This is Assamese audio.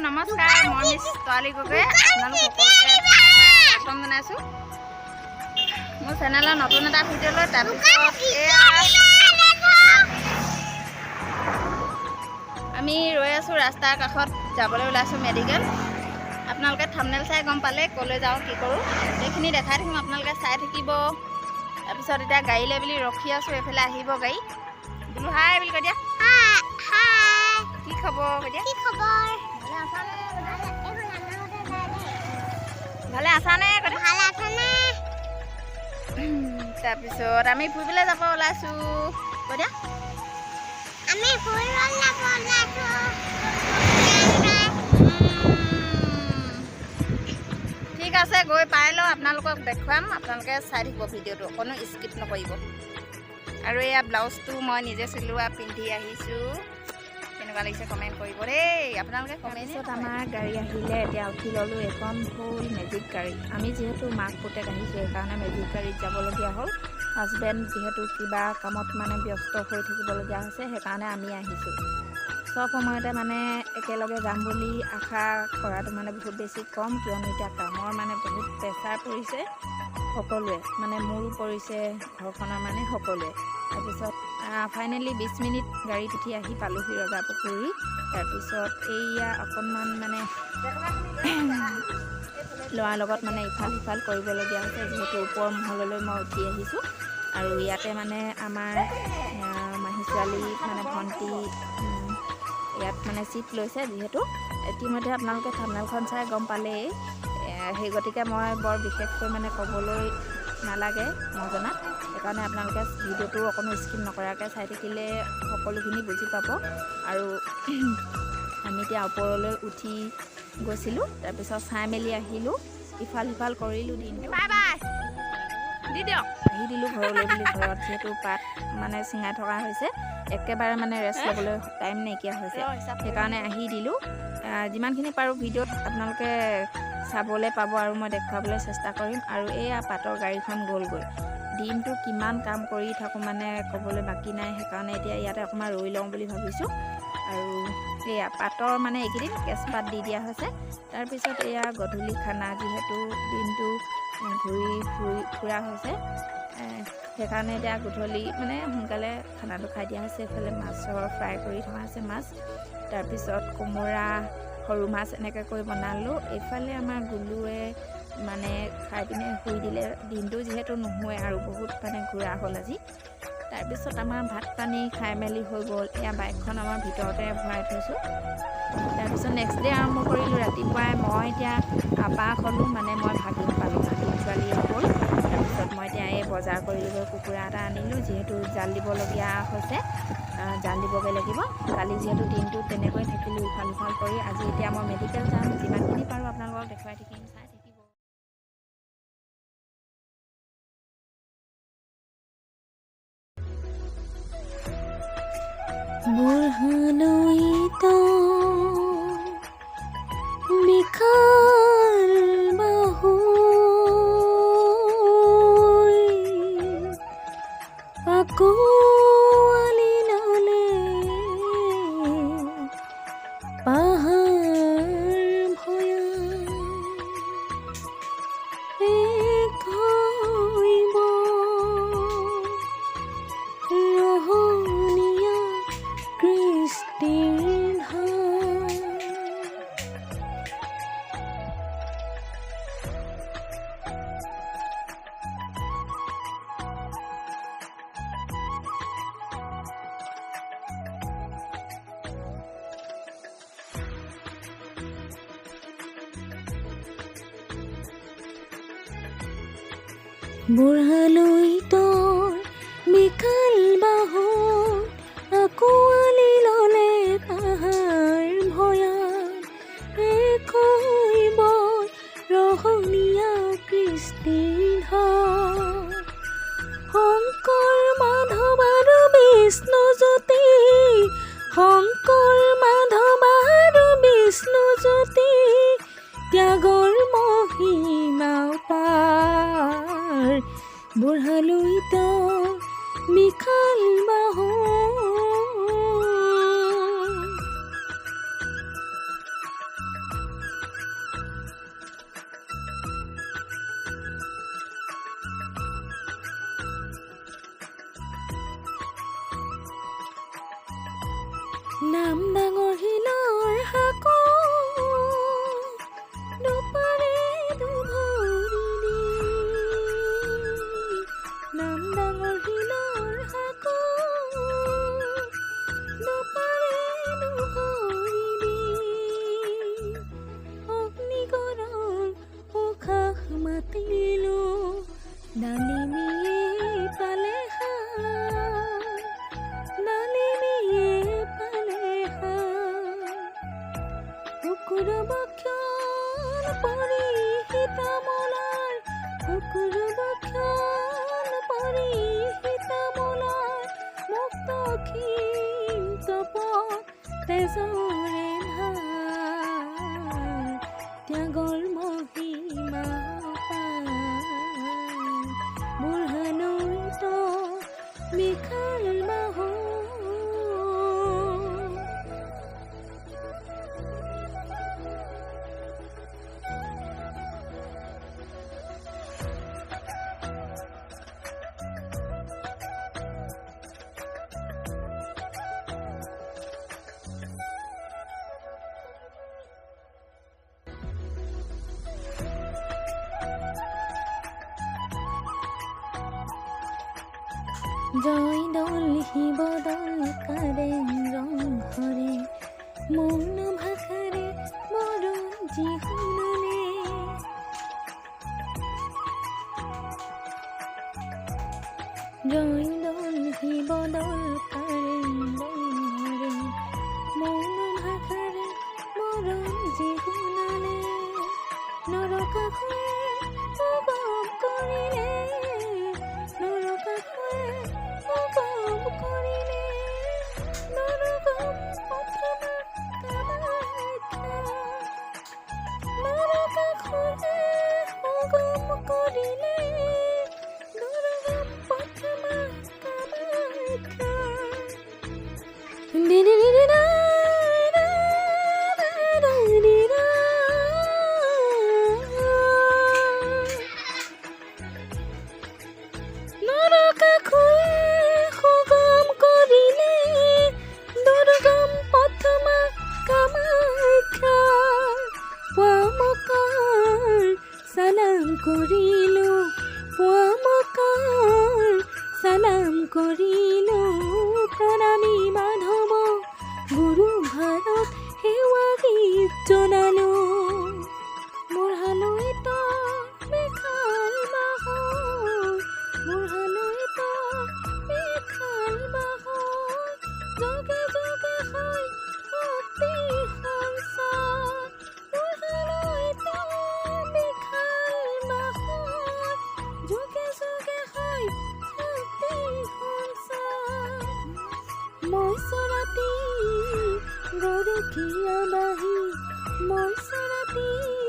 নমস্কাৰ মই মিছ তোৱালী গগৈ আপোনালোক সকলোকে স্বাগতম জনাইছোঁ মোৰ চেনেলৰ নতুন এটা ভিডিঅ'লৈ। তাৰপিছত আমি ৰৈ আছোঁ ৰাস্তাৰ কাষত যাবলৈ ওলাইছোঁ মেডিকেল। আপোনালোকে থাম্বনেল চাই গম পালে ক'লৈ যাওঁ কি কৰোঁ সেইখিনি দেখাই থাকিম, আপোনালোকে চাই থাকিব। তাৰপিছত এতিয়া গাড়ীলৈ বুলি ৰখি আছোঁ, এইফালে আহিব গাড়ী। বোলো হাই বুলি কৈ দিয়া। কি খবৰ কৈ দিয়া? ভালে আছানে? তাৰপিছত আমি ফুৰিবলৈ যাব ওলাইছোঁ কৈ দিয়া। ঠিক আছে, গৈ পাই লওঁ আপোনালোকক দেখুৱাম। আপোনালোকে চাই থাকিব ভিডিঅ'টো, অকণো স্কিপ নকৰিব। আৰু এয়া ব্লাউজটো মই নিজে চিলোৱা পিন্ধি আহিছোঁ। কেনেকুৱা লাগিছে কমেণ্ট কৰিব দেই আপোনালোকে। কমেণ্টত আমাৰ গাড়ী আহিলে, এতিয়া উঠি ল'লোঁ। এখন হ'ল মেজিক গাড়ী। আমি যিহেতু মাক পুতেক আহিছোঁ সেইকাৰণে মেজিক গাড়ীত যাবলগীয়া হ'ল। হাজবেণ্ড যিহেতু কিবা কামত মানে ব্যস্ত হৈ থাকিবলগীয়া হৈছে সেইকাৰণে আমি আহিছোঁ। চব সময়তে মানে একেলগে যাম বুলি আশা কৰাটো মানে বহুত বেছি কম, কিয়নো এতিয়া কামৰ মানে বহুত প্ৰেছাৰ পৰিছে সকলোৱে, মানে মোৰো পৰিছে, ঘৰখনৰ মানে সকলোৱে। তাৰপিছত ফাইনেলি 20 মিনিট গাড়ীত উঠি আহি পালোঁহি ৰজাপুখুৰী। তাৰপিছত এইয়া অকণমান মানে ল'ৰাৰ লগত মানে ইফাল সিফাল কৰিবলগীয়া হৈছে, যিহেতু ওপৰ মহললৈ মই উঠি আহিছোঁ। আৰু ইয়াতে মানে আমাৰ মাহী ছোৱালী মানে ভণ্টি ইয়াত মানে ছিট লৈছে, যিহেতু ইতিমধ্যে আপোনালোকে থাম্বনেলখন চাই গম পালেই। সেই গতিকে মই বৰ বিশেষকৈ মানে ক'বলৈ নালাগে মই জনাত, সেইকাৰণে আপোনালোকে ভিডিঅ'টো অকণো স্কিপ নকৰাকৈ চাই থাকিলে সকলোখিনি বুজি পাব। আৰু আমি এতিয়া ওপৰলৈ উঠি গৈছিলোঁ, তাৰপিছত চাই মেলি আহিলোঁ, ইফাল সিফাল কৰিলোঁ, দিনটো দি দিয়ক আহি দিলোঁ ঘৰলৈ বুলি। ঘৰত যিহেতু পাত মানে চিঙাই থকা হৈছে, একেবাৰে মানে ৰেষ্ট ল'বলৈ টাইম নাইকিয়া হৈছে, সেইকাৰণে আহি দিলোঁ। যিমানখিনি পাৰোঁ ভিডিঅ'ত আপোনালোকে চাবলৈ পাব আৰু মই দেখুৱাবলৈ চেষ্টা কৰিম। আৰু এয়া পাতৰ গাড়ীখন গ'লগৈ। দিনটো কিমান কাম কৰি থাকোঁ মানে ক'বলৈ বাকী নাই, সেইকাৰণে এতিয়া ইয়াতে অকণমান ৰৈ লওঁ বুলি ভাবিছোঁ। আৰু এয়া পাতৰ মানে এইকেইদিন কেঁচপাত দি দিয়া হৈছে। তাৰপিছত এয়া গধূলি খানা, যিহেতু দিনটো ঘূৰি ফুৰা হৈছে সেইকাৰণে এতিয়া গধূলি মানে সোনকালে খানাটো খাই দিয়া হৈছে। এইফালে মাছৰ ফ্ৰাই কৰি থকা হৈছে মাছ, তাৰপিছত কোমোৰা সৰু মাছ এনেকৈ কৰি বনালোঁ। এইফালে আমাৰ গুলুৱে মানে খাই পিনে শুই দিলে, দিনটো যিহেতু নুশুৱে আৰু বহুত মানে ঘূৰা হ'ল আজি। তাৰপিছত আমাৰ ভাত পানী খাই মেলি হৈ গ'ল। এয়া বাইকখন আমাৰ ভিতৰতে ভৰাই থৈছোঁ। তাৰপিছত নেক্সট ডে আৰম্ভ কৰিলোঁ। ৰাতিপুৱাই মই এতিয়া আপাক হ'লোঁ, মানে মই ভাগিন পালোঁ, ভাগিন ছোৱালী হ'ল। তাৰপিছত মই এতিয়া এই বজাৰ কৰিলোঁ, কুকুৰা এটা আনিলোঁ, যিহেতু জাল দিবলগীয়া হৈছে, জাল দিবগৈ লাগিব। কালি যিহেতু দিনটো তেনেকৈ থাকিলোঁ ইফাল সিফাল কৰি। আজি এতিয়া মই মেডিকেল যাম, যিমানখিনি পাৰোঁ আপোনালোকক দেখুৱাই থাকিম, চাই থাকিব। বুঢ়ালৈত বিশাল বাহু আঁকোৱালি ল'লে পাহাৰ ভৈয়াম, এক হৈব ৰহণীয়া কৃষ্টিৰ ধাম। বুঢ়ালৈত বিশাল বাহু আঁকোৱালি ল'লে পাহাৰ ভৈয়াম, এক হৈব ৰহণীয়া কৃষ্টিৰ ধাম। শংকৰ মাধৱ আৰু বিষ্ণু জ্যোতি, শংকৰ মাধৱ আৰু বিষ্ণু জ্যোতি, ত্যাগৰ মহিমা পাৰ। বুঢ়ালৈত বিশাল বাহু। নাম ডাঙৰ শিলৰ সাকো দুপাৰে দুভৰি নাম ডাঙৰ শিলৰ সাকো দুপাৰে দুভৰি অগ্নিগড়ৰ উশাহ মাতিলো ডালিমিয়ে পালে ডালিমিয়ে পালে শুকুৰ বক্ষণ পৰি সীতামলাৰ শুকুৰ বক্ষণ পৰি সীতামলাৰ মুক্ত ক্ষীণ তপ তেজৰে ধাৰ ত্যাগৰ মহিমা বুঢ়ানৈত বিশাল বাহু জয়দৌল শিৱদৌল কাৰেং ৰংঘৰে মৌন ভাষাৰে বৰঞ্জী শুনালে জয়দৌল শিৱদৌল কাৰেং ৰংঘৰে মৌন ভাষাৰে বৰঞ্জী শুনালে নৰকাসুৰে উগম কৰিলে নৰকাসুৰে উগম কৰিলে নৰকম প্ৰথমা কামাখ্যা নৰকাসুৰে উগম কৰিলে নৰকম প্ৰথমা কামাখ্যা কৰিলো পুৱামকাৰ সালাম কৰিলো প্ৰণামী মাধৱ গুৰু ভাৰত সেৱা গীত জনালো বুঢ়ালৈত বিশাল বাহু বুঢ়ালৈত বিশাল বাহু যোগে যোগে হয় শক্তি সংসাৰ বুঢ়ালৈত যোগে যোগে হয় শক্তি সংসাৰ মইচৰাতি গৰখীয়া বাহি মইচৰাতি